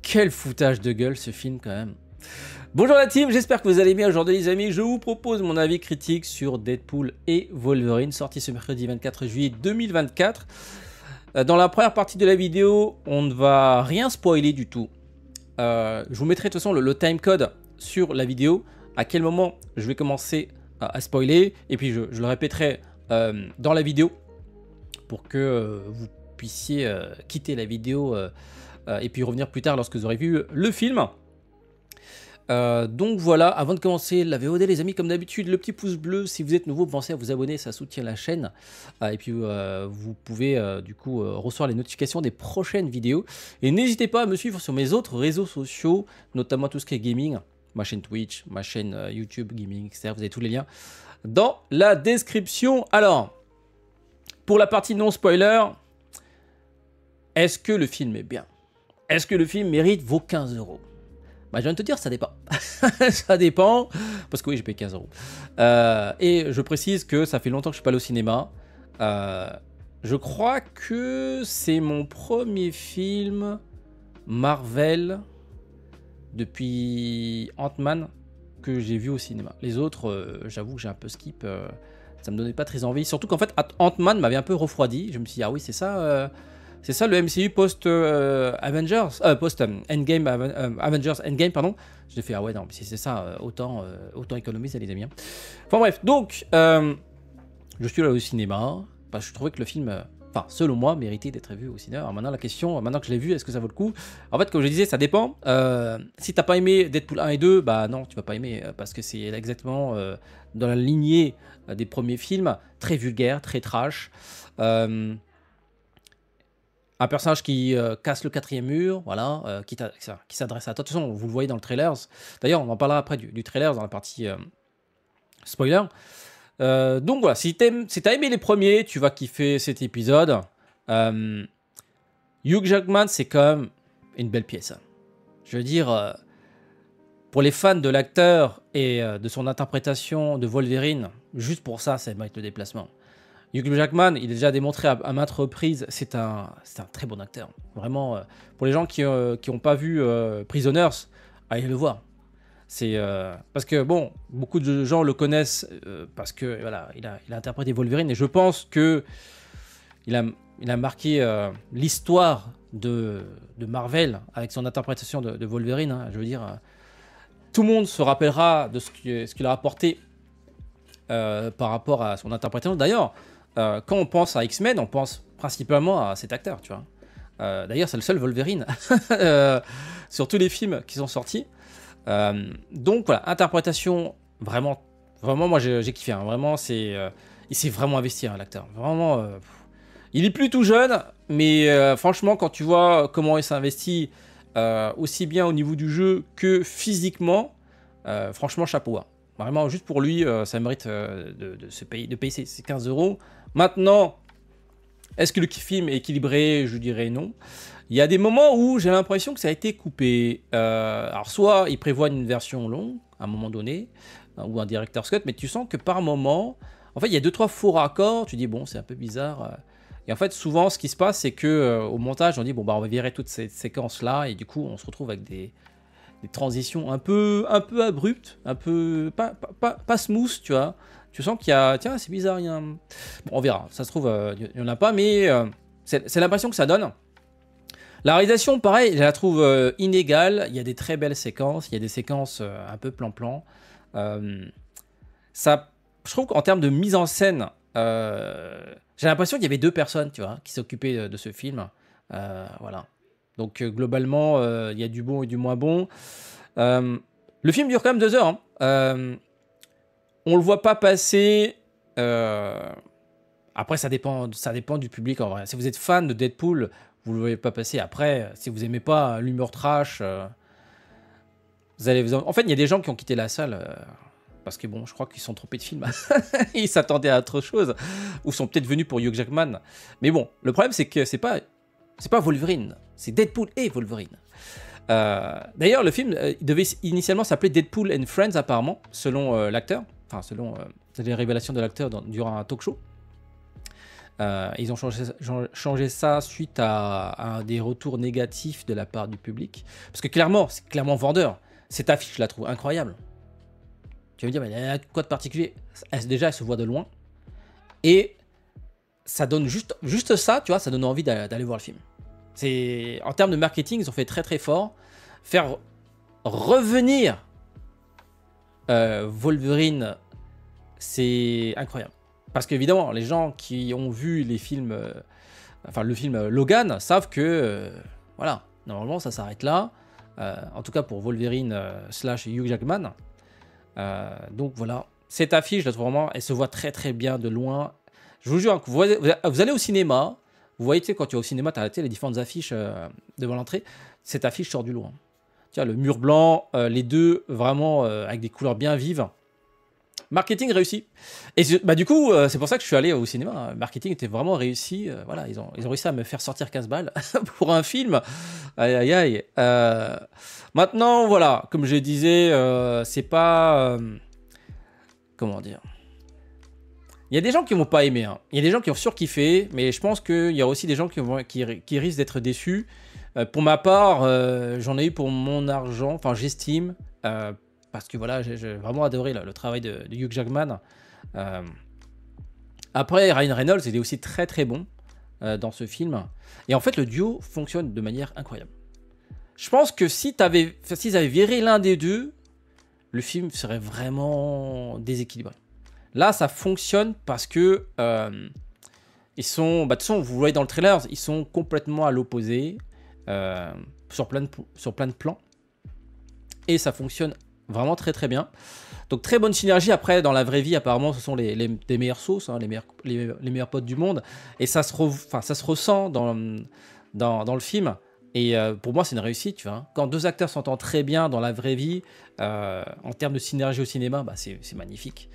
Quel foutage de gueule ce film quand même. Bonjour la team, j'espère que vous allez bien. Aujourd'hui les amis, je vous propose mon avis critique sur Deadpool et Wolverine, sorti ce mercredi 24 juillet 2024. Dans la première partie de la vidéo, on ne va rien spoiler du tout. Je vous mettrai de toute façon le timecode sur la vidéo, à quel moment je vais commencer à spoiler, et puis je le répéterai dans la vidéo pour que vous puissiez quitter la vidéo et puis revenir plus tard lorsque vous aurez vu le film. Donc voilà, avant de commencer la VOD les amis, comme d'habitude, le petit pouce bleu, si vous êtes nouveau, pensez à vous abonner, ça soutient la chaîne. Et puis vous pouvez du coup recevoir les notifications des prochaines vidéos. Et n'hésitez pas à me suivre sur mes autres réseaux sociaux, notamment tout ce qui est gaming, ma chaîne Twitch, ma chaîne YouTube Gaming, etc. Vous avez tous les liens dans la description. Alors, pour la partie non spoiler, est-ce que le film est bien? Est-ce que le film mérite vos 15 €? Bah, je viens de te dire, ça dépend. Ça dépend, parce que oui, j'ai payé 15 €. Et je précise que ça fait longtemps que je suis pas allé au cinéma. Je crois que c'est mon premier film Marvel depuis Ant-Man que j'ai vu au cinéma. Les autres, j'avoue que j'ai un peu skip. Ça me donnait pas très envie. Surtout qu'en fait, Ant-Man m'avait un peu refroidi. Je me suis dit, ah oui, c'est ça. C'est ça le MCU post-Avengers, post-Endgame, Avengers Endgame, pardon. J'ai fait, ah ouais, non, mais si c'est ça, autant économiser les amis. Enfin bref, donc, je suis là au cinéma, parce que je trouvais que le film, enfin, selon moi, méritait d'être vu au cinéma. Alors maintenant, la question, maintenant que je l'ai vu, est-ce que ça vaut le coup? En fait, comme je disais, ça dépend. Si t'as pas aimé Deadpool 1 et 2, bah non, tu vas pas aimer, parce que c'est exactement dans la lignée des premiers films, très vulgaire, très trash. Un personnage qui casse le quatrième mur, voilà, qui s'adresse à toi. De toute façon, vous le voyez dans le trailer. D'ailleurs, on en parlera après du trailer dans la partie spoiler. Donc voilà, si t'as aimé les premiers, tu vas kiffer cet épisode. Hugh Jackman, c'est quand même une belle pièce. Je veux dire, pour les fans de l'acteur et de son interprétation de Wolverine, juste pour ça, ça mérite le déplacement. Hugh Jackman, il a déjà démontré à maintes reprises, c'est un très bon acteur. Vraiment, pour les gens qui n'ont pas vu Prisoners, allez le voir. C'est parce que bon, beaucoup de gens le connaissent parce que voilà, il a interprété Wolverine et je pense que il a marqué l'histoire de Marvel avec son interprétation de Wolverine. Hein. Je veux dire, tout le monde se rappellera de ce qu'il a apporté par rapport à son interprétation. D'ailleurs. Quand on pense à X-Men, on pense principalement à cet acteur, tu vois. D'ailleurs, c'est le seul Wolverine sur tous les films qui sont sortis. Donc voilà, interprétation vraiment, moi j'ai kiffé. Hein, vraiment, il s'est vraiment investi, hein, l'acteur. Vraiment, il est plus tout jeune, mais franchement, quand tu vois comment il s'est investi, aussi bien au niveau du jeu que physiquement, franchement, chapeau. Hein. Vraiment, juste pour lui, ça mérite de payer ses 15 €. Maintenant, est-ce que le film est équilibré? Je dirais non. Il y a des moments où j'ai l'impression que ça a été coupé. Alors, soit il prévoit une version longue, à un moment donné, ou un director's cut, mais tu sens que par moment, en fait, il y a 2-3 faux raccords. Tu dis, bon, c'est un peu bizarre. Et en fait, souvent, ce qui se passe, c'est que au montage, on dit, bon, bah, on va virer toutes ces séquences-là, et du coup, on se retrouve avec des transitions un peu abruptes, un peu pas smooth, tu vois. Tu sens qu'il y a, tiens, c'est bizarre, il y a un... Bon, on verra, ça se trouve, il n'y en a pas, mais c'est l'impression que ça donne. La réalisation, pareil, je la trouve inégale, il y a des très belles séquences, il y a des séquences un peu plan-plan. Ça, je trouve qu'en termes de mise en scène, j'ai l'impression qu'il y avait 2 personnes, tu vois, qui s'occupaient de ce film. Voilà. Donc globalement, il y a du bon et du moins bon. Le film dure quand même 2 heures. Hein. On le voit pas passer. Après, ça dépend du public en vrai. Si vous êtes fan de Deadpool, vous le voyez pas passer. Après, si vous aimez pas l'humour trash, vous allez en fait, il y a des gens qui ont quitté la salle parce que bon, je crois qu'ils sont trompés de film. Ils s'attendaient à autre chose ou sont peut-être venus pour Hugh Jackman. Mais bon, le problème c'est que c'est pas Wolverine, c'est Deadpool et Wolverine. D'ailleurs, le film il devait initialement s'appeler Deadpool and Friends apparemment, selon l'acteur, enfin selon les révélations de l'acteur durant un talk show. Ils ont changé ça suite à des retours négatifs de la part du public. Parce que clairement, c'est clairement vendeur. Cette affiche, je la trouve incroyable. Tu vas me dire, mais il y a quoi de particulier? Déjà, elle se voit de loin. Et ça donne juste ça, tu vois, ça donne envie d'aller voir le film. En termes de marketing, ils ont fait très très fort. Faire revenir Wolverine, c'est incroyable. Parce qu'évidemment, les gens qui ont vu les films, enfin le film Logan, savent que, voilà, normalement ça s'arrête là. En tout cas pour Wolverine / Hugh Jackman. Donc voilà, cette affiche, je la trouve vraiment, elle se voit très très bien de loin. Je vous jure, vous allez au cinéma, vous voyez, tu sais, quand tu vas au cinéma, tu as les différentes affiches devant l'entrée. Cette affiche sort du loin. Tiens, le mur blanc, les deux vraiment avec des couleurs bien vives. Marketing réussi. Et bah, du coup, c'est pour ça que je suis allé au cinéma. Marketing était vraiment réussi. Voilà, ils ont réussi à me faire sortir 15 balles pour un film. Aïe, aïe, aïe. Maintenant, voilà, comme je disais, c'est pas... comment dire? Il y a des gens qui vont pas aimer. Hein. Il y a des gens qui ont surkiffé, mais je pense qu'il y a aussi des gens qui risquent d'être déçus. Pour ma part, j'en ai eu pour mon argent. Enfin, j'estime... parce que voilà, j'ai vraiment adoré le travail de Hugh Jackman. Après, Ryan Reynolds, il est aussi très très bon dans ce film. Et en fait, le duo fonctionne de manière incroyable. Je pense que s'ils avaient viré l'un des deux, le film serait vraiment déséquilibré. Là, ça fonctionne parce que ils sont... Bah, de toute façon, vous voyez dans le trailer, ils sont complètement à l'opposé sur plein de plans. Et ça fonctionne vraiment très très bien. Donc très bonne synergie. Après, dans la vraie vie, apparemment, ce sont les meilleures sauces, hein, les meilleurs potes du monde. Et ça se ressent dans le film. Et pour moi, c'est une réussite. Tu vois. Quand deux acteurs s'entendent très bien dans la vraie vie, en termes de synergie au cinéma, bah, c'est magnifique.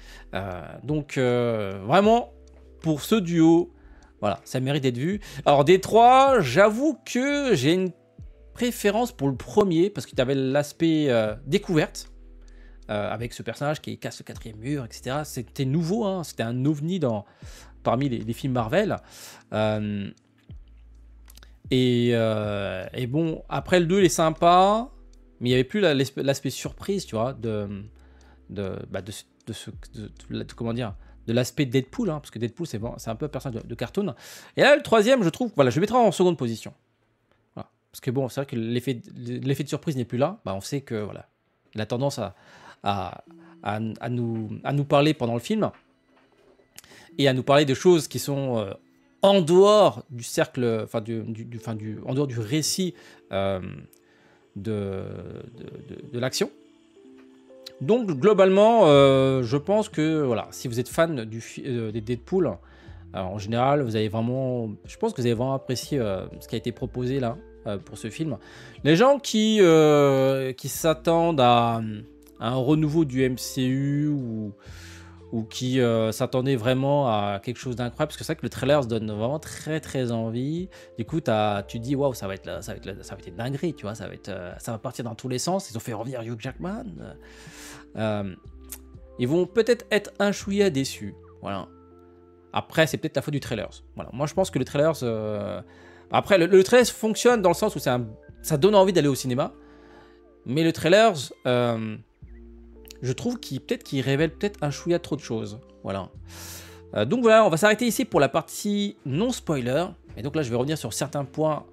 Donc vraiment, pour ce duo, voilà, ça mérite d'être vu. Alors des trois, j'avoue que j'ai une préférence pour le premier, parce qu'il y avait l'aspect découverte. Avec ce personnage qui casse le 4e mur, etc. C'était nouveau, hein, c'était un ovni parmi les films Marvel. Et bon, après le 2, il est sympa, mais il n'y avait plus l'aspect surprise, tu vois, comment dire, de l'aspect Deadpool, hein, parce que Deadpool, c'est un peu un personnage de cartoon. Et là, le 3e, je trouve, voilà, je le mettrai en seconde position. Voilà. Parce que bon, c'est vrai que l'effet de surprise n'est plus là. Bah, on sait que, voilà, il a tendance à nous parler pendant le film et à nous parler de choses qui sont en dehors du cercle, enfin en dehors du récit de l'action. Donc globalement, je pense que voilà, si vous êtes fan des Deadpool, en général, je pense que vous avez vraiment apprécié ce qui a été proposé là pour ce film. Les gens qui s'attendent à un renouveau du MCU ou qui s'attendaient vraiment à quelque chose d'incroyable, parce que c'est vrai que le trailer se donne vraiment très très envie. Du coup, tu te dis waouh, ça va être une dinguerie, tu vois, ça va partir dans tous les sens. Ils ont fait revenir Hugh Jackman. Ils vont peut-être être un chouïa déçus. Voilà. Après, c'est peut-être la faute du trailer. Voilà. Moi, je pense que le trailer. Après, le trailer fonctionne dans le sens où ça donne envie d'aller au cinéma, mais le trailer. Je trouve qu'il révèle peut-être un chouïa trop de choses. Voilà. Donc voilà, on va s'arrêter ici pour la partie non spoiler. Et donc là, je vais revenir sur certains points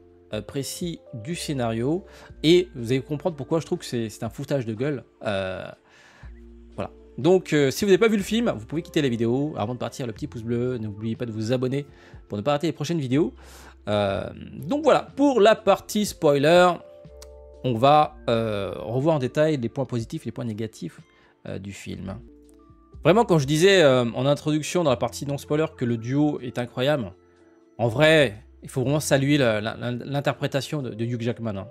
précis du scénario. Et vous allez comprendre pourquoi je trouve que c'est un foutage de gueule. Voilà. Donc si vous n'avez pas vu le film, vous pouvez quitter la vidéo. Avant de partir, le petit pouce bleu. N'oubliez pas de vous abonner pour ne pas rater les prochaines vidéos. Donc voilà, pour la partie spoiler, on va revoir en détail les points positifs et les points négatifs du film. Vraiment, quand je disais en introduction dans la partie non spoiler que le duo est incroyable, en vrai, il faut vraiment saluer l'interprétation de Hugh Jackman. Hein.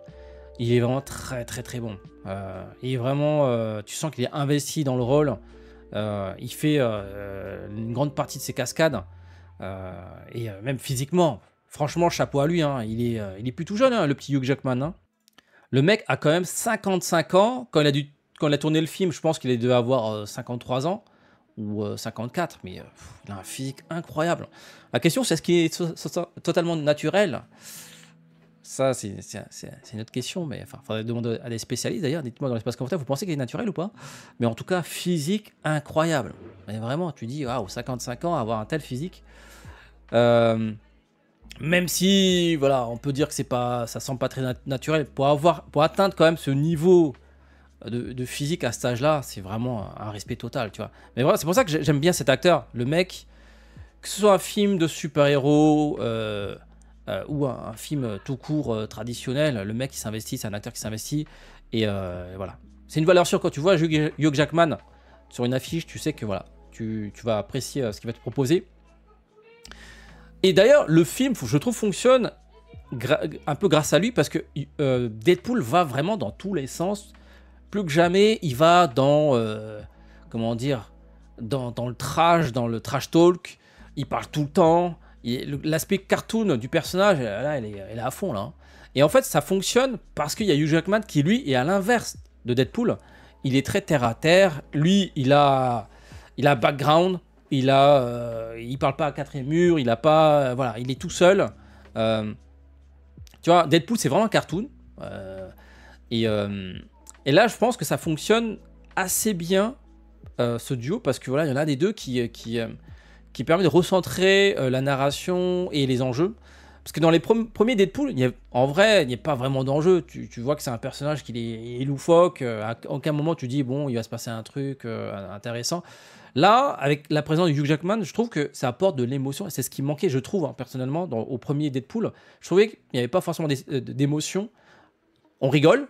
Il est vraiment très très très bon. Il est vraiment, tu sens qu'il est investi dans le rôle. Il fait une grande partie de ses cascades et même physiquement. Franchement, chapeau à lui. Hein. Il est plus tout jeune, hein, le petit Hugh Jackman. Hein. Le mec a quand même 55 ans. Quand il a tourné le film, je pense qu'il devait avoir 53 ans. ou 54, mais il a un physique incroyable. La question, c'est est-ce qu'il est totalement naturel? Ça, c'est une autre question, mais enfin, faudrait demander à des spécialistes d'ailleurs. Dites-moi dans l'espace confortable, vous pensez qu'il est naturel ou pas? Mais en tout cas, physique incroyable. Mais vraiment, tu dis, waouh, 55 ans, avoir un tel physique. Euh, Même si, voilà, on peut dire que c'est pas, ça semble pas très naturel. Pour atteindre quand même ce niveau de physique à cet âge-là, c'est vraiment un respect total, tu vois. Mais voilà, c'est pour ça que j'aime bien cet acteur. Le mec, que ce soit un film de super-héros ou un film tout court traditionnel, le mec qui s'investit, c'est un acteur qui s'investit. Et voilà. C'est une valeur sûre quand tu vois Hugh Jackman sur une affiche, tu sais que voilà, tu vas apprécier ce qu'il va te proposer. Et d'ailleurs, le film, je trouve, fonctionne un peu grâce à lui parce que Deadpool va vraiment dans tous les sens. Plus que jamais, il va dans, comment dire, dans le trash talk. Il parle tout le temps. L'aspect cartoon du personnage, là, elle est à fond, là. Hein. Et en fait, ça fonctionne parce qu'il y a Hugh Jackman qui, lui, est à l'inverse de Deadpool. Il est très terre à terre. Lui, il a background. Il parle pas à quatrième mur. Il a pas, voilà, il est tout seul. Tu vois, Deadpool, c'est vraiment un cartoon. Et, euh, et là, je pense que ça fonctionne assez bien, ce duo, parce que voilà, il y en a des deux qui permet de recentrer la narration et les enjeux. Parce que dans les premiers Deadpool, en vrai, il n'y a pas vraiment d'enjeu. Tu vois que c'est un personnage qui est loufoque. À aucun moment tu dis, bon, il va se passer un truc intéressant. Là, avec la présence de Hugh Jackman, je trouve que ça apporte de l'émotion. Et c'est ce qui manquait, je trouve, hein, personnellement, au premier Deadpool. Je trouvais qu'il n'y avait pas forcément d'émotion. On rigole,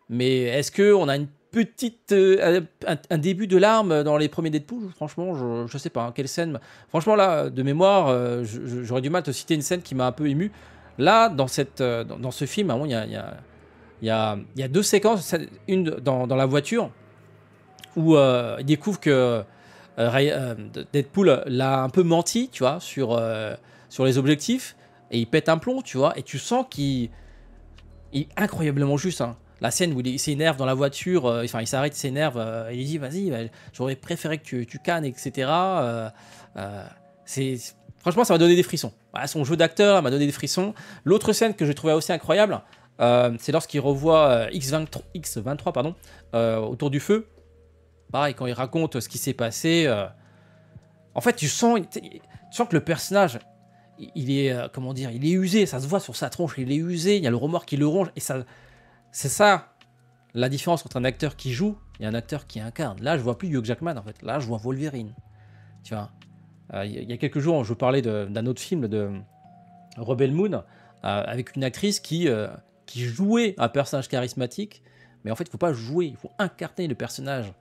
mais est-ce qu'on a une petite, un début de larmes dans les premiers Deadpool? Franchement, je sais pas. Hein, quelle scène? Franchement, là, de mémoire, j'aurais du mal à te citer une scène qui m'a un peu ému. Là, dans dans ce film, il y a deux séquences. Une dans la voiture où il découvre que Deadpool l'a un peu menti, tu vois, sur les objectifs, et il pète un plomb, tu vois, et tu sens qu'il est incroyablement juste. Hein. La scène où il s'énerve dans la voiture, enfin il s'arrête, il s'énerve, il dit vas-y, j'aurais préféré que tu cannes, etc. C'est franchement, ça m'a donné des frissons. Voilà, son jeu d'acteur m'a donné des frissons. L'autre scène que je trouvais aussi incroyable, c'est lorsqu'il revoit X23 pardon, autour du feu. Pareil, quand il raconte ce qui s'est passé, en fait, tu sens que le personnage, il est, comment dire, il est usé. Ça se voit sur sa tronche, il est usé. Il y a le remords qui le ronge, et ça, c'est ça la différence entre un acteur qui joue et un acteur qui incarne. Là, je vois plus Hugh Jackman en fait. Là, je vois Wolverine. Tu vois. Il y a quelques jours, je parlais d'un autre film de Rebel Moon avec une actrice qui jouait un personnage charismatique, mais en fait, il faut pas jouer, il faut incarner le personnage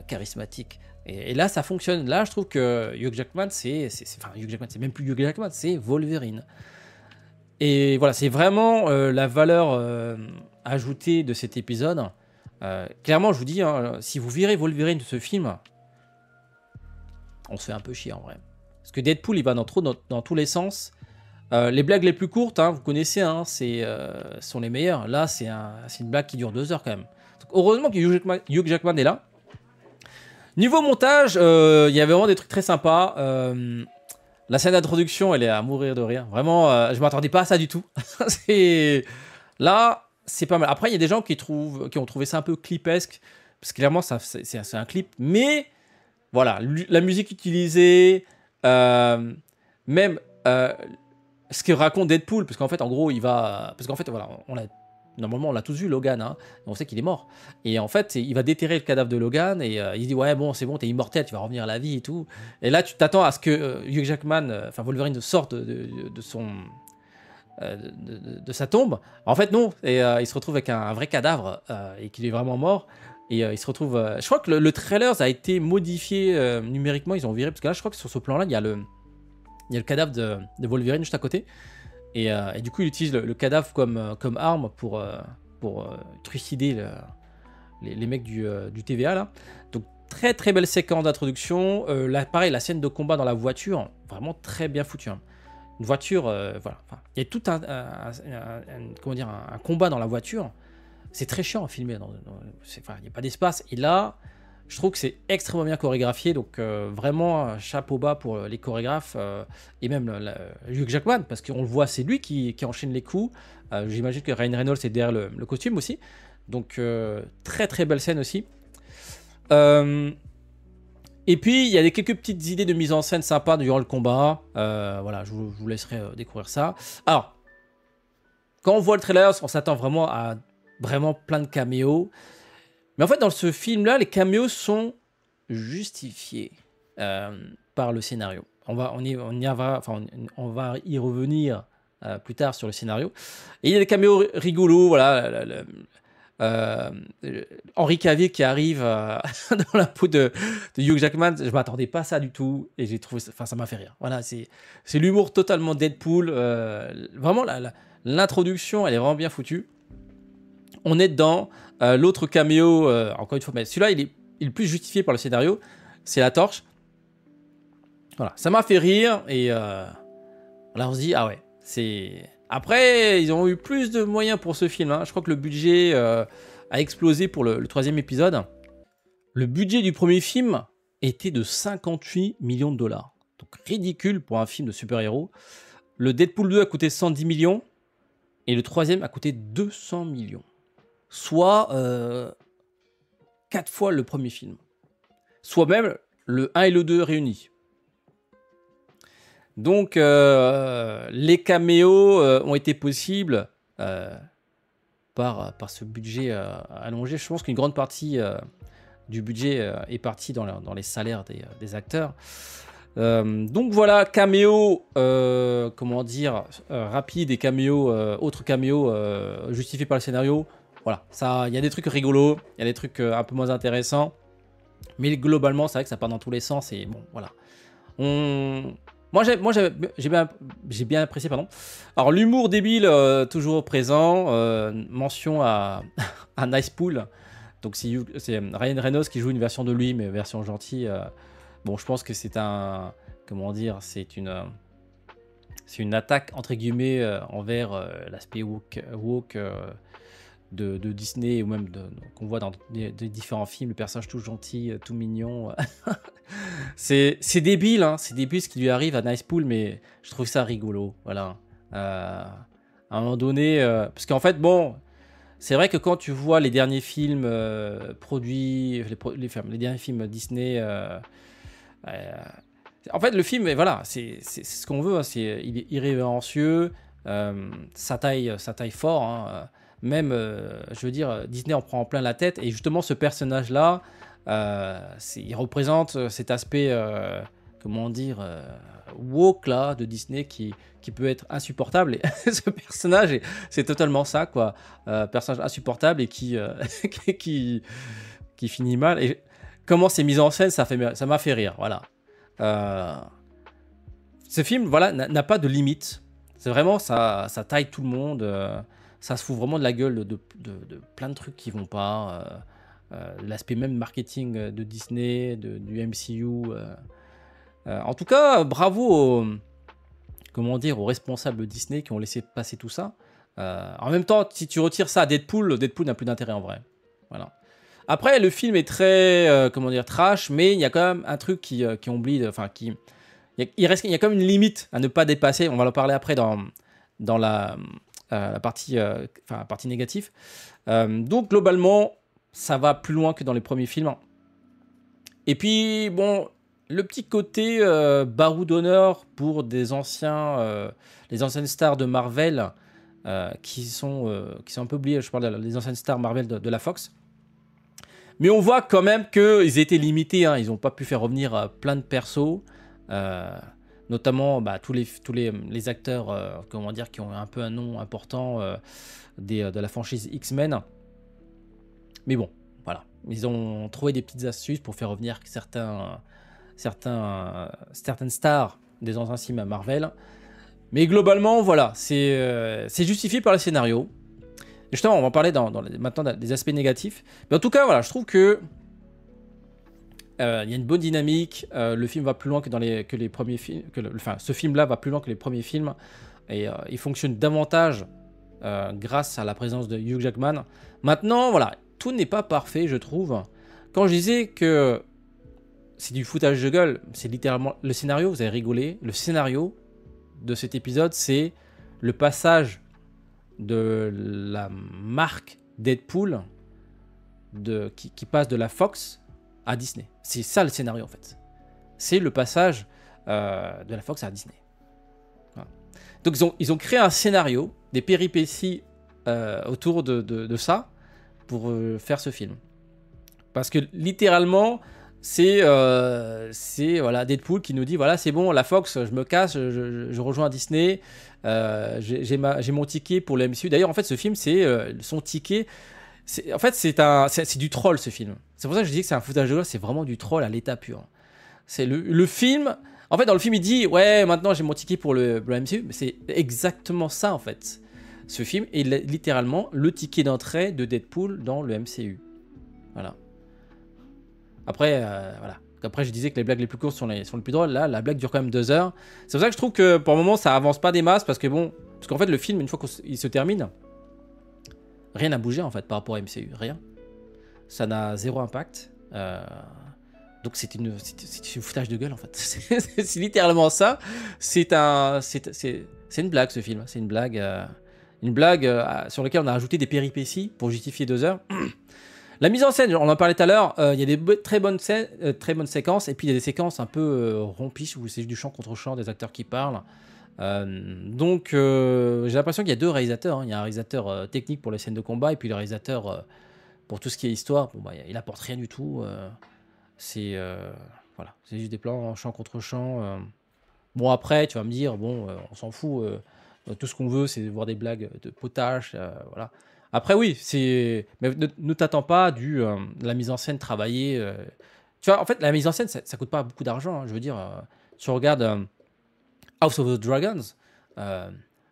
charismatique. Et là, ça fonctionne. Là, je trouve que Hugh Jackman, enfin, Hugh Jackman, c'est même plus Hugh Jackman, c'est Wolverine. Et voilà, c'est vraiment la valeur ajoutée de cet épisode. Clairement, je vous dis, hein, si vous virez Wolverine de ce film, on se fait un peu chier en vrai. Parce que Deadpool, il va dans tous les sens. Les blagues les plus courtes, hein, vous connaissez, hein, sont les meilleures. Là, c'est une blague qui dure 2 heures quand même. Donc, heureusement que Hugh Jackman est là. Niveau montage, il y avait vraiment des trucs très sympas. La scène d'introduction, elle est à mourir de rire. Vraiment, je m'attendais pas à ça du tout. Là, c'est pas mal. Après, il y a des gens qui ont trouvé ça un peu clipesque. Parce que clairement, c'est un clip. Mais voilà, la musique utilisée, même ce que raconte Deadpool, parce qu'en fait, en gros, il va. Parce qu'en fait, voilà, normalement, on l'a tous vu, Logan, hein, on sait qu'il est mort. Et en fait, il va déterrer le cadavre de Logan et il dit ouais, bon, c'est bon, t'es immortel, tu vas revenir à la vie et tout. Et là, tu t'attends à ce que Hugh Jackman, enfin Wolverine, sorte de sa tombe. En fait, non. Et il se retrouve avec un vrai cadavre et qu'il est vraiment mort. Et il se retrouve. Je crois que le trailer a été modifié numériquement. Ils ont viré parce que là, je crois que sur ce plan-là, il y a le cadavre de Wolverine juste à côté. Et du coup, il utilise le cadavre comme arme pour trucider les mecs du TVA là. Donc très très belle séquence d'introduction. Pareil, la scène de combat dans la voiture, vraiment très bien foutue. Hein. Une voiture, voilà. Enfin, il y a tout comment dire, un combat dans la voiture. C'est très chiant à filmer. Il n'y a pas d'espace. Et là, Je trouve que c'est extrêmement bien chorégraphié, donc vraiment chapeau bas pour les chorégraphes et même Hugh Jackman, parce qu'on le voit, c'est lui qui enchaîne les coups. J'imagine que Ryan Reynolds est derrière le costume aussi. Donc très très belle scène aussi. Et puis il y a quelques petites idées de mise en scène sympas durant le combat. Voilà, je vous laisserai découvrir ça. Alors, quand on voit le trailer, on s'attend vraiment à vraiment plein de caméos. Mais en fait, dans ce film-là, les caméos sont justifiés par le scénario. On va y revenir plus tard sur le scénario. Et il y a des caméos rigolos, voilà. Euh, Henry Cavill qui arrive dans la peau de Hugh Jackman, je m'attendais pas à ça du tout et j'ai trouvé, enfin ça m'a fait rire. Voilà, c'est l'humour totalement Deadpool. Vraiment, l'introduction, elle est vraiment bien foutue. On est dans l'autre caméo, encore une fois, mais celui-là, il est plus justifié par le scénario. C'est la torche. Voilà, ça m'a fait rire et là on se dit, ah ouais, c'est. Après, ils ont eu plus de moyens pour ce film. Hein. Je crois que le budget a explosé pour le troisième épisode. Le budget du premier film était de 58 millions de dollars. Donc ridicule pour un film de super-héros. Le Deadpool 2 a coûté 110 millions et le troisième a coûté 200 millions. Soit 4 fois le premier film. Soit même le 1 et le 2 réunis. Donc, les caméos ont été possibles par ce budget allongé. Je pense qu'une grande partie du budget est partie dans les salaires des acteurs. Donc voilà, caméo, comment dire, rapide et caméo, autres caméos justifiés par le scénario. Voilà, il y a des trucs rigolos, il y a des trucs un peu moins intéressants. Mais globalement, c'est vrai que ça part dans tous les sens. Et bon, voilà. Moi, j'ai bien apprécié, pardon. Alors, l'humour débile, toujours présent. Mention à Nice Pool. Donc, c'est Ryan Reynolds qui joue une version de lui, mais version gentille. Bon, je pense que c'est comment dire, c'est une attaque, entre guillemets, envers l'aspect woke de Disney, ou même qu'on voit dans des différents films, le personnage tout gentil, tout mignon. C'est débile, hein, c'est débile ce qui lui arrive à Nice Pool, mais je trouve ça rigolo. Voilà. À un moment donné, parce qu'en fait, bon, c'est vrai que quand tu vois les derniers films produits, les derniers films Disney, en fait, le film, voilà, c'est ce qu'on veut. Hein, il est irrévérencieux, ça taille fort. Hein, même, je veux dire, Disney en prend en plein la tête. Et justement, ce personnage-là, il représente cet aspect, comment dire, woke là, de Disney qui peut être insupportable. Et ce personnage, c'est totalement ça, quoi. Personnage insupportable et qui finit mal. Et comment c'est mis en scène, ça m'a fait rire. Voilà. Ce film, voilà, n'a pas de limite. C'est vraiment, ça taille tout le monde. Ça se fout vraiment de la gueule de plein de trucs qui vont pas. L'aspect même marketing de Disney, du MCU. En tout cas, bravo aux responsables Disney qui ont laissé passer tout ça. En même temps, si tu retires ça à Deadpool n'a plus d'intérêt en vrai. Voilà. Après, le film est très, trash, mais il y a quand même un truc qui oublie, enfin il y a quand même une limite à ne pas dépasser. On va en parler après dans la partie négative. Donc globalement, ça va plus loin que dans les premiers films. Et puis bon, le petit côté baroud d'honneur pour les anciennes stars de Marvel qui sont un peu oubliées. Je parle des anciennes stars Marvel de la Fox. Mais on voit quand même qu'ils étaient limités. Hein. Ils n'ont pas pu faire revenir plein de persos. Notamment tous les acteurs qui ont un peu un nom important de la franchise X-Men. Mais bon, voilà. Ils ont trouvé des petites astuces pour faire revenir certaines stars des anciens films Marvel. Mais globalement, voilà, c'est justifié par le scénario. Et justement, on va parler maintenant des aspects négatifs. Mais en tout cas, voilà, je trouve que il y a une bonne dynamique. Le film va plus loin que les premiers films. Ce film-là va plus loin que les premiers films. Et il fonctionne davantage grâce à la présence de Hugh Jackman. Maintenant, voilà, tout n'est pas parfait, je trouve. quand je disais que c'est du foutage de gueule, c'est littéralement le scénario, vous avez rigolé, le scénario de cet épisode, c'est le passage de la marque Deadpool qui passe de la Fox à Disney. C'est ça le scénario en fait. C'est le passage de la Fox à Disney. Voilà. Donc ils ont créé un scénario, des péripéties autour de ça pour faire ce film. Parce que littéralement, c'est voilà, Deadpool qui nous dit voilà, c'est bon, la Fox, je me casse, je rejoins Disney, j'ai mon ticket pour le MCU. D'ailleurs, en fait, ce film, c'est son ticket. En fait, c'est du troll ce film. C'est pour ça que je dis que c'est un foutage de gueule, c'est vraiment du troll à l'état pur. C'est le film. En fait, dans le film, il dit ouais, maintenant j'ai mon ticket pour le MCU. Mais c'est exactement ça en fait. Ce film est littéralement le ticket d'entrée de Deadpool dans le MCU. Voilà. Après, voilà. Après, je disais que les blagues les plus courtes sont les plus drôles. Là, la blague dure quand même 2 heures. C'est pour ça que je trouve que pour le moment, ça avance pas des masses parce que bon, parce qu'en fait, le film, une fois qu'il se termine, rien n'a bougé en fait par rapport à MCU, rien. Ça n'a zéro impact. Donc c'est une foutage de gueule en fait. C'est littéralement ça. C'est une blague ce film. C'est une blague sur laquelle on a rajouté des péripéties pour justifier 2 heures. La mise en scène, on en parlait tout à l'heure, il y a des très bonnes séquences, et puis il y a des séquences un peu rompiches où c'est du chant contre chant, des acteurs qui parlent. Donc j'ai l'impression qu'il y a 2 réalisateurs. Hein. Il y a un réalisateur technique pour les scènes de combat, et puis le réalisateur pour tout ce qui est histoire. Bon, bah, il apporte rien du tout. C'est voilà, c'est juste des plans chant contre chant. Bon, après, tu vas me dire, bon, on s'en fout. Tout ce qu'on veut, c'est voir des blagues de potache. Voilà. Après, oui, mais ne t'attends pas de la mise en scène travaillée. Tu vois, en fait, la mise en scène, ça coûte pas beaucoup d'argent. Hein. Je veux dire, tu regardes House of the Dragons,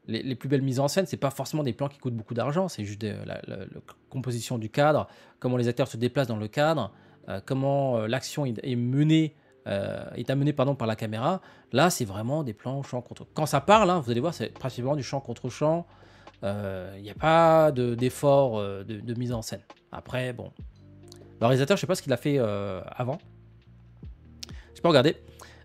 les plus belles mises en scène, c'est pas forcément des plans qui coûtent beaucoup d'argent. C'est juste la composition du cadre, comment les acteurs se déplacent dans le cadre, comment l'action est amenée par la caméra. Là, c'est vraiment des plans champ contre. Quand ça parle, hein, vous allez voir, c'est principalement du champ contre champ. Il n'y a pas d'effort de mise en scène. Après, bon. Le réalisateur, je sais pas ce qu'il a fait avant. Je peux regarder.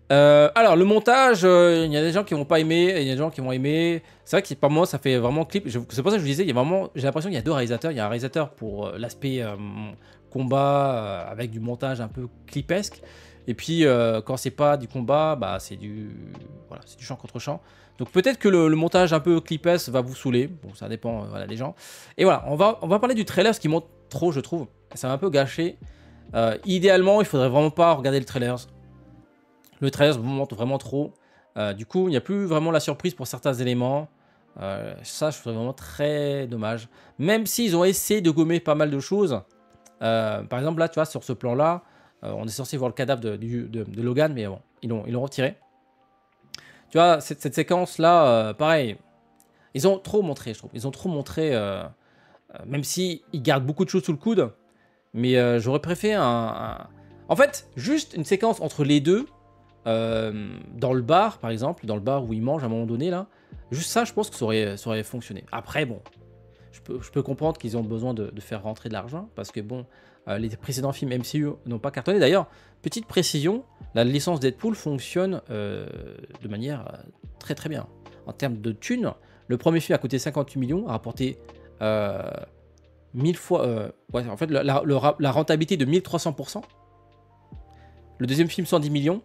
Alors, le montage, il y a des gens qui vont pas aimer, et il y a des gens qui vont aimer. C'est vrai que par moi, ça fait vraiment clip. C'est pour ça que je vous disais, j'ai l'impression qu'il y a 2 réalisateurs. Il y a un réalisateur pour l'aspect combat avec du montage un peu clipesque. Et puis, quand c'est pas du combat, bah, c'est du champ contre champ. Donc peut-être que le montage un peu clipesque va vous saouler. Bon, ça dépend voilà, des gens. Et voilà, on va parler du trailer, ce qui montre trop, je trouve. Ça m'a un peu gâché. Idéalement, il faudrait vraiment pas regarder le trailer. Le trailer vous montre vraiment trop. Du coup, il n'y a plus vraiment la surprise pour certains éléments. Ça, je trouve vraiment très dommage. Même s'ils ont essayé de gommer pas mal de choses. Par exemple, là, tu vois, sur ce plan-là, on est censé voir le cadavre de Logan, mais bon, ils l'ont retiré. Tu vois, cette séquence-là, pareil, ils ont trop montré, je trouve. Ils ont trop montré, même si ils gardent beaucoup de choses sous le coude. Mais j'aurais préféré en fait, juste une séquence entre les deux, dans le bar, par exemple, dans le bar où ils mangent à un moment donné, là. Juste ça, je pense que ça aurait fonctionné. Après, bon, je peux comprendre qu'ils ont besoin de faire rentrer de l'argent, parce que bon, les précédents films MCU n'ont pas cartonné. D'ailleurs, petite précision, la licence Deadpool fonctionne de manière très très bien. En termes de thunes, le premier film a coûté 58 millions, a rapporté 1000 fois... ouais, en fait, la rentabilité de 1300%. Le deuxième film, 110 millions,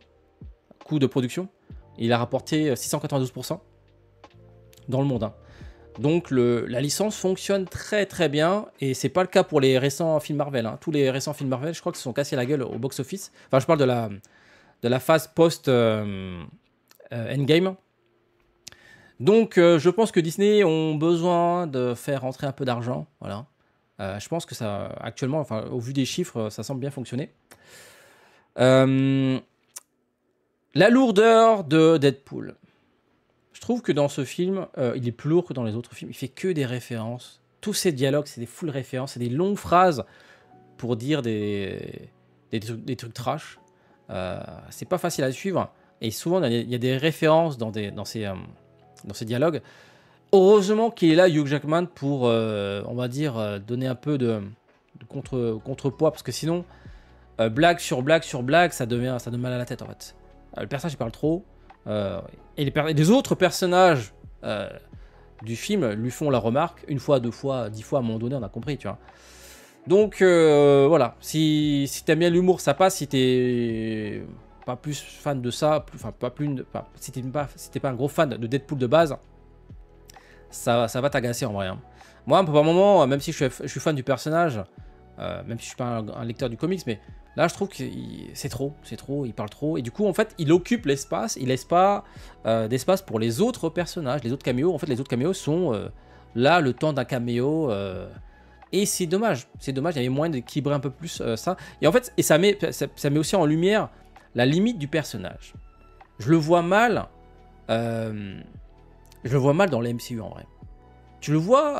coût de production. Il a rapporté 692% dans le monde. Hein. Donc la licence fonctionne très très bien, et c'est pas le cas pour les récents films Marvel. Hein. Tous les récents films Marvel, je crois qu'ils se sont cassés la gueule au box-office. Enfin, je parle de la phase post-Endgame. Donc je pense que Disney ont besoin de faire rentrer un peu d'argent. Voilà. Je pense que ça, actuellement, enfin, au vu des chiffres, ça semble bien fonctionner. La lourdeur de Deadpool. Je trouve que dans ce film, il est plus lourd que dans les autres films. Il fait que des références. Tous ces dialogues, c'est des full références. C'est des longues phrases pour dire des trucs trash. C'est pas facile à suivre. Et souvent, il y a des références dans ces dialogues. Heureusement qu'il est là, Hugh Jackman, pour, on va dire, donner un peu de contrepoids. Parce que sinon, blague sur blague sur blague, ça donne mal à la tête en fait. Le personnage il parle trop, et les autres personnages du film lui font la remarque, une fois, deux fois, 10 fois, à un moment donné, on a compris, tu vois. Donc voilà, si t'aimes bien l'humour, ça passe. Si t'es pas plus fan de ça, enfin si t'es pas un gros fan de Deadpool de base, ça va t'agacer en vrai. Hein. Moi, par moment, même si je suis fan du personnage, même si je suis pas un lecteur du comics, mais là, je trouve que c'est trop, il parle trop, et du coup, en fait, il occupe l'espace, il laisse pas d'espace pour les autres personnages, les autres caméos. En fait, les autres caméos sont là le temps d'un caméo. Et c'est dommage, il y avait moyen d'équilibrer un peu plus ça. Et en fait, ça met aussi en lumière la limite du personnage. Je le vois mal dans le MCU en vrai. Tu le vois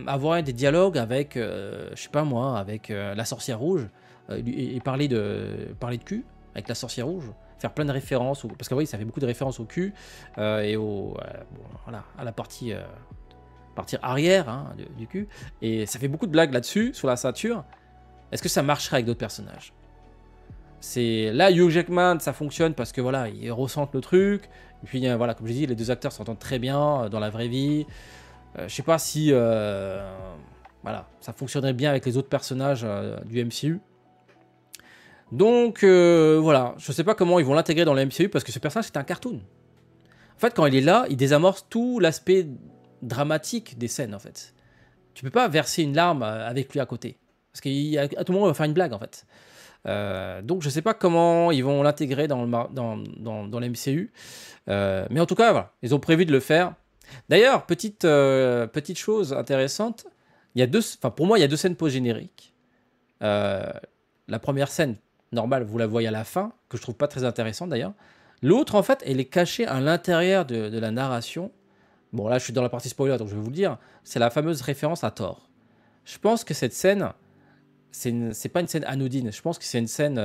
avoir des dialogues avec, je sais pas moi, avec la sorcière rouge, et parler de cul avec la sorcière rouge, faire plein de références, parce que oui, ça fait beaucoup de références au cul et voilà, à la partie arrière hein, du cul, et ça fait beaucoup de blagues là-dessus, sur la ceinture. Est-ce que ça marcherait avec d'autres personnages? C'est là, Hugh Jackman, ça fonctionne parce que voilà, il ressent le truc. Et puis voilà, comme je dis, les deux acteurs s'entendent très bien dans la vraie vie. Je sais pas si voilà, ça fonctionnerait bien avec les autres personnages du MCU. Donc voilà, je sais pas comment ils vont l'intégrer dans le MCU parce que ce personnage c'est un cartoon. En fait, quand il est là, il désamorce tout l'aspect dramatique des scènes en fait. Tu peux pas verser une larme avec lui à côté parce qu'à tout moment il va faire une blague en fait. Donc je sais pas comment ils vont l'intégrer dans le MCU. Mais en tout cas, voilà, ils ont prévu de le faire. D'ailleurs, petite chose intéressante, pour moi, il y a deux scènes post-génériques. La première scène, normale, vous la voyez à la fin, que je trouve pas très intéressante d'ailleurs. L'autre, en fait, elle est cachée à l'intérieur de la narration. Bon, là, je suis dans la partie spoiler, donc je vais vous le dire. C'est la fameuse référence à Thor. Je pense que cette scène, c'est pas une scène anodine. Je pense que c'est une scène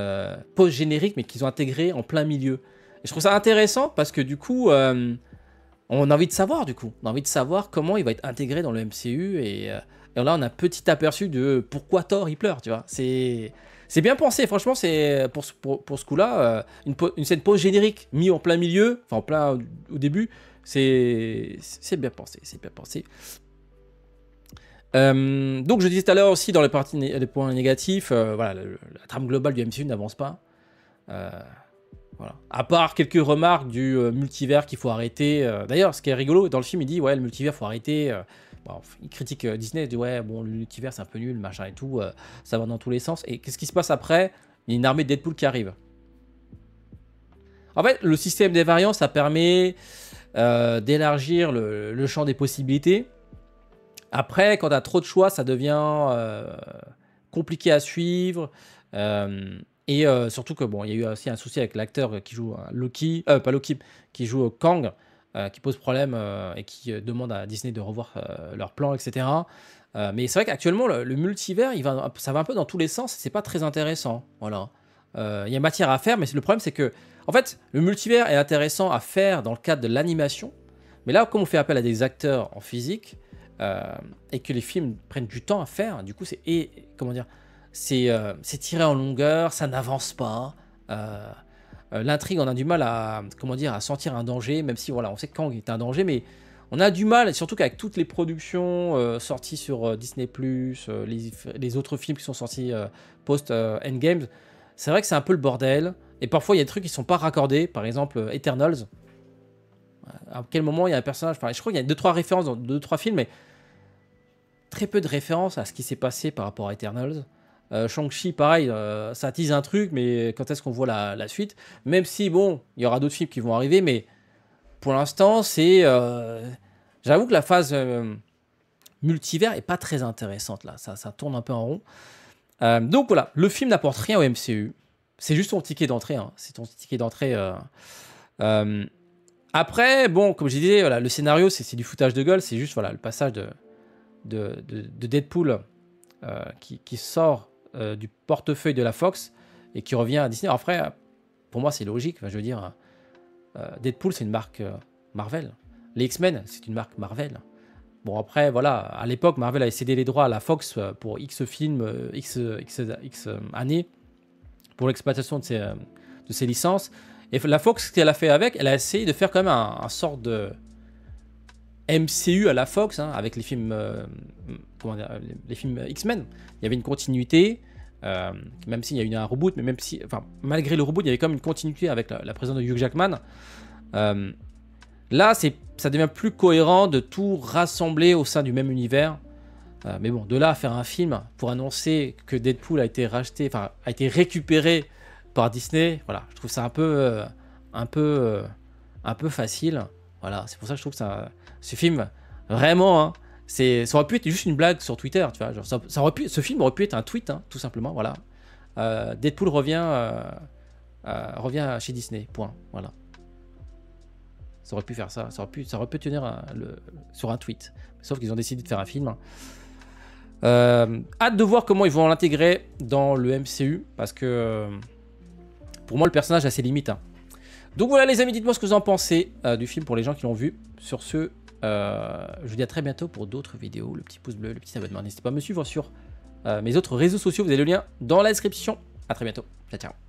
post-générique, mais qu'ils ont intégrée en plein milieu. Et je trouve ça intéressant parce que du coup, on a envie de savoir, On a envie de savoir comment il va être intégré dans le MCU. Et là, on a un petit aperçu de pourquoi Thor, il pleure, tu vois. C'est bien pensé, franchement, c'est pour ce coup-là, une scène post-générique mise en plein milieu, enfin en plein au début, c'est bien pensé, donc je disais tout à l'heure aussi dans les points négatifs, voilà, la trame globale du MCU n'avance pas. Voilà. À part quelques remarques du multivers qu'il faut arrêter. D'ailleurs, ce qui est rigolo, dans le film, il dit ouais, le multivers, faut arrêter. Bon, il critique Disney, il dit ouais, bon, le multivers, c'est un peu nul, machin et tout. Ça va dans tous les sens. Et qu'est-ce qui se passe après? Il y a une armée de Deadpool qui arrive. En fait, le système des variants, ça permet d'élargir le champ des possibilités. Après, quand tu as trop de choix, ça devient compliqué à suivre. Et surtout que bon, il y a eu aussi un souci avec l'acteur qui joue Loki, pas Loki, qui joue Kang, qui pose problème et qui demande à Disney de revoir leur plan, etc. Mais c'est vrai qu'actuellement le multivers, ça va un peu dans tous les sens. C'est pas très intéressant. Voilà. Il y a matière à faire, mais le problème c'est que, en fait, le multivers est intéressant à faire dans le cadre de l'animation. Mais là, comme on fait appel à des acteurs en physique et que les films prennent du temps à faire, du coup, comment dire, c'est tiré en longueur, ça n'avance pas. L'intrigue, on a du mal à, comment dire, à sentir un danger, même si voilà, on sait que Kang est un danger, mais on a du mal, surtout qu'avec toutes les productions sorties sur Disney+, les autres films qui sont sortis post-Endgame, c'est vrai que c'est un peu le bordel. Et parfois, il y a des trucs qui sont pas raccordés. Par exemple, Eternals. À quel moment il y a un personnage... Enfin, je crois qu'il y a 2-3 références dans 2-3 films, mais très peu de références à ce qui s'est passé par rapport à Eternals. Shang-Chi, pareil, ça tease un truc, mais quand est-ce qu'on voit la suite? Même si, bon, il y aura d'autres films qui vont arriver, mais pour l'instant, c'est... J'avoue que la phase multivers est pas très intéressante, là. Ça tourne un peu en rond. Donc voilà, le film n'apporte rien au MCU. C'est juste ton ticket d'entrée. Hein. C'est ton ticket d'entrée. Après, bon, comme je disais, voilà, le scénario, c'est du foutage de gueule. C'est juste voilà, le passage de Deadpool qui sort du portefeuille de la Fox et qui revient à Disney. Alors, après, pour moi, c'est logique. Enfin, je veux dire, Deadpool, c'est une marque Marvel. Les X-Men, c'est une marque Marvel. Bon, après, voilà, à l'époque, Marvel avait cédé les droits à la Fox pour X films, X années. pour l'exploitation de ces licences. Et la Fox, ce qu'elle a fait avec, elle a essayé de faire quand même un sort de MCU à la Fox, hein, avec les films, comment dire, les films X-Men. Il y avait une continuité, même s'il y a eu un reboot, mais même si, enfin, malgré le reboot, il y avait quand même une continuité avec la présence de Hugh Jackman. Là, ça devient plus cohérent de tout rassembler au sein du même univers. Mais bon, de là à faire un film pour annoncer que Deadpool a été racheté, enfin, a été récupéré par Disney, voilà, je trouve ça un peu facile. Voilà, c'est pour ça que je trouve que ce film, vraiment, hein, ça aurait pu être juste une blague sur Twitter, tu vois. Genre, ce film aurait pu être un tweet, hein, tout simplement, voilà. Deadpool revient chez Disney, point, voilà. Ça aurait pu faire ça, ça aurait pu tenir sur un tweet. Sauf qu'ils ont décidé de faire un film. Hâte de voir comment ils vont l'intégrer dans le MCU, parce que pour moi le personnage a ses limites, hein. Donc voilà les amis, dites-moi ce que vous en pensez du film pour les gens qui l'ont vu. Sur ce, je vous dis à très bientôt pour d'autres vidéos. Le petit pouce bleu, le petit abonnement, n'hésitez pas à me suivre sur mes autres réseaux sociaux, vous avez le lien dans la description. À très bientôt, ciao ciao.